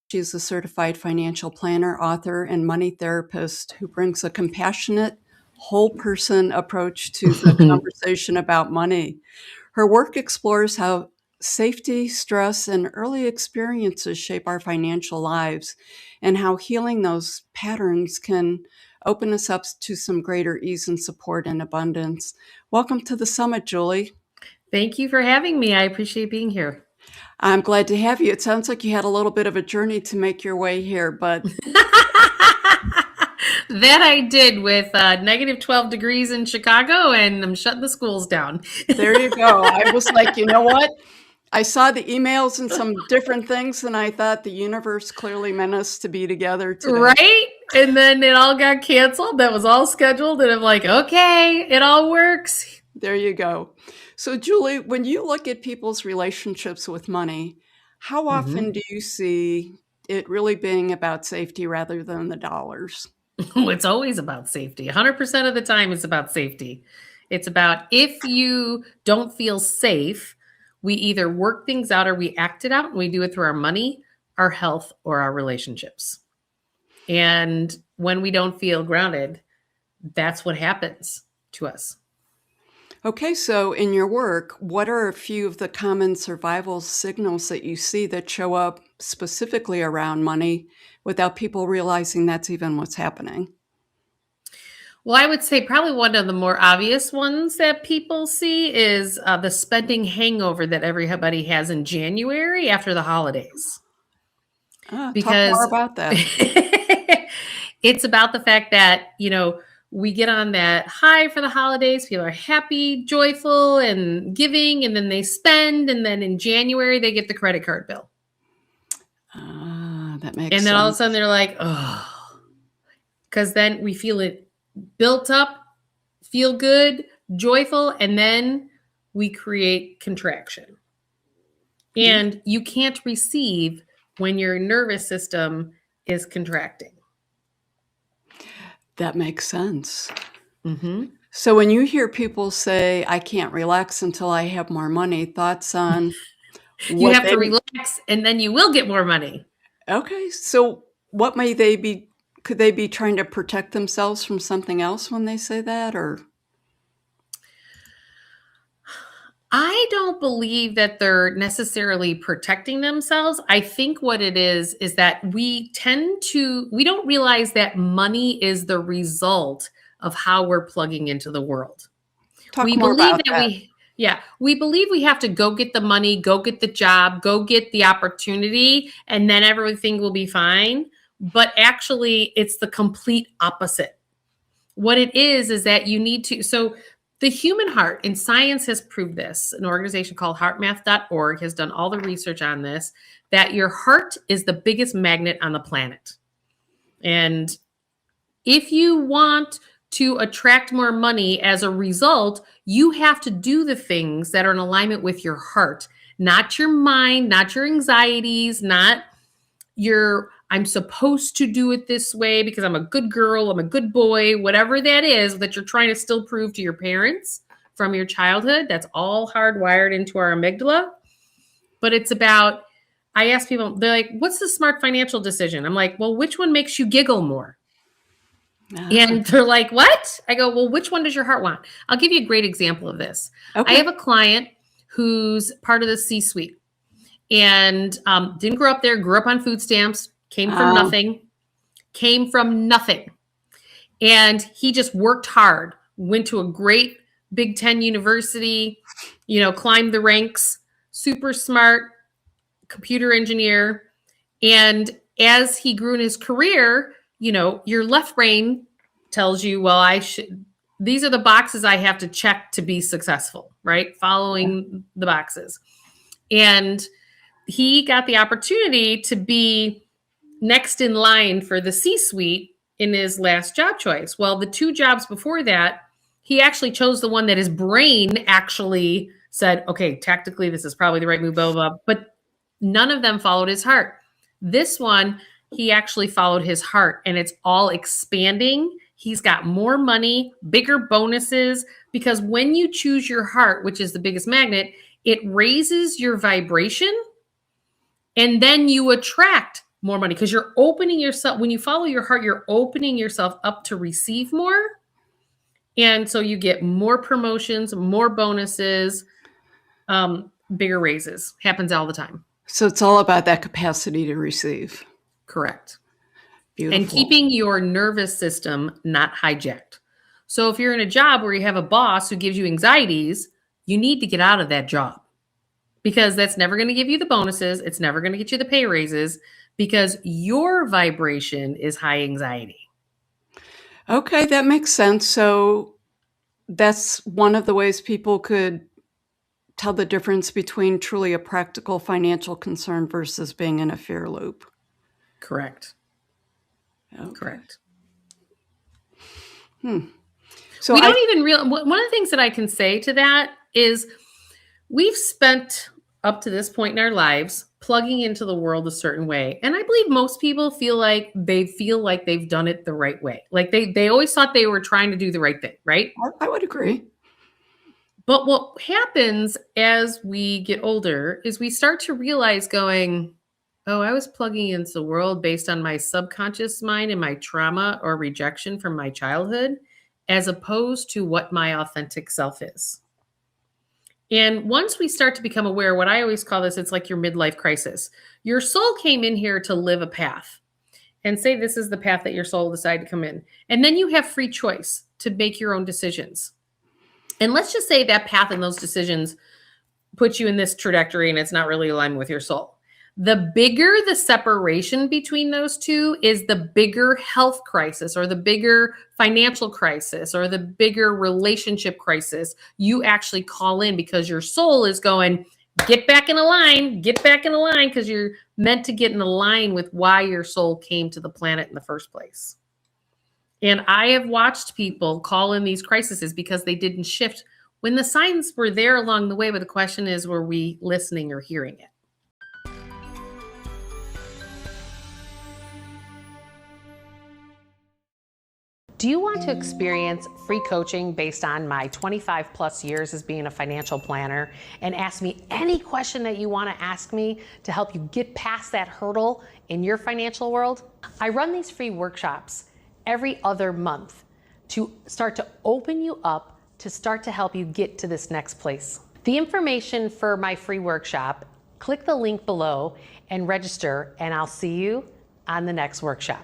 She's a certified financial planner, author, and money therapist who brings a compassionate, whole person approach to the conversation about money. Her work explores how safety, stress, and early experiences shape our financial lives, and how healing those patterns can open us up to some greater ease and support and abundance. Welcome to the summit, Julie. Thank you for having me. I appreciate being here. I'm glad to have you. It sounds like you had a little bit of a journey to make your way here, but that I did with negative 12 degrees in Chicago, and I'm shutting the schools down. There you go. I was like, you know what? I saw the emails and some different things, and I thought the universe clearly meant us to be together today. Right? And then it all got canceled. That was all scheduled. And I'm like, okay, it all works. There you go. So, Julie, when you look at people's relationships with money, how often do you see it really being about safety rather than the dollars? It's always about safety. 100% of the time, it's about safety. It's about if you don't feel safe, we either work things out or we act it out, and we do it through our money, our health, or our relationships. And when we don't feel grounded, that's what happens to us. Okay, so in your work, what are a few of the common survival signals that you see that show up specifically around money without people realizing that's even what's happening? Well, I would say probably one of the more obvious ones that people see is the spending hangover that everybody has in January after the holidays. Talk more about that. It's about the fact that, we get on that high for the holidays. People are happy, joyful, and giving, and then they spend. And then in January, they get the credit card bill. That makes sense. And then all of a sudden they're like, oh, because then we feel it built up, feel good, joyful, and then we create contraction. And you can't receive when your nervous system is contracting. That makes sense. So when you hear people say, I can't relax until I have more money, thoughts on you have to relax and then you will get more money. Okay. So what may they be? Could they be trying to protect themselves from something else when they say that? Or I don't believe that they're necessarily protecting themselves. I think what it is that we don't realize that money is the result of how we're plugging into the world. We believe we have to go get the money, go get the job, go get the opportunity, and then everything will be fine. But actually, it's the complete opposite. What it is that you need to, so the human heart, and science has proved this, an organization called heartmath.org has done all the research on this, that your heart is the biggest magnet on the planet. And if you want to attract more money as a result, you have to do the things that are in alignment with your heart, not your mind, not your anxieties, not your, I'm supposed to do it this way because I'm a good girl, I'm a good boy, whatever that is that you're trying to still prove to your parents from your childhood. That's all hardwired into our amygdala. But it's about, I ask people, they're like, what's the smart financial decision? I'm like, well, which one makes you giggle more? And they're like, what? I go, well, which one does your heart want? I'll give you a great example of this. Okay. I have a client who's part of the C-suite and didn't grow up there, grew up on food stamps, came from nothing. And he just worked hard, went to a great Big Ten university, climbed the ranks, super smart computer engineer. And as he grew in his career, your left brain tells you, well, these are the boxes I have to check to be successful, right? Following the boxes. And he got the opportunity to be next in line for the C-suite in his last job choice. Well, the two jobs before that, he actually chose the one that his brain actually said, okay, tactically, this is probably the right move, blah, blah, blah. But none of them followed his heart. This one, he actually followed his heart, and it's all expanding. He's got more money, bigger bonuses, Because when you choose your heart, which is the biggest magnet, it raises your vibration, and then you attract more money because you're opening yourself. When you follow your heart, you're opening yourself up to receive more. And so you get more promotions, more bonuses, bigger raises. Happens all the time. So it's all about that capacity to receive. Correct. Beautiful. And keeping your nervous system not hijacked. So if you're in a job where you have a boss who gives you anxieties, you need to get out of that job, because that's never going to give you the bonuses. It's never going to get you the pay raises, because your vibration is high anxiety. Okay, that makes sense. So that's one of the ways people could tell the difference between truly a practical financial concern versus being in a fear loop. Correct. Okay. Correct. So we don't even realize. One of the things that I can say to that is we've spent up to this point in our lives plugging into the world a certain way. And I believe most people feel like they've done it the right way. Like they always thought they were trying to do the right thing, right? I would agree. But what happens as we get older is we start to realize going, oh, I was plugging into the world based on my subconscious mind and my trauma or rejection from my childhood, as opposed to what my authentic self is. And once we start to become aware, what I always call this, it's like your midlife crisis. Your soul came in here to live a path, and say this is the path that your soul decided to come in. And then you have free choice to make your own decisions. And let's just say that path and those decisions put you in this trajectory and it's not really aligned with your soul. The bigger the separation between those two is, the bigger health crisis or the bigger financial crisis or the bigger relationship crisis you actually call in, because your soul is going, get back in a line, because you're meant to get in a line with why your soul came to the planet in the first place. And I have watched people call in these crises because they didn't shift when the signs were there along the way. But the question is, were we listening or hearing it? Do you want to experience free coaching based on my 25 plus years as being a financial planner, and ask me any question that you want to ask me to help you get past that hurdle in your financial world? I run these free workshops every other month to start to open you up, to start to help you get to this next place. The information for my free workshop, click the link below and register, and I'll see you on the next workshop.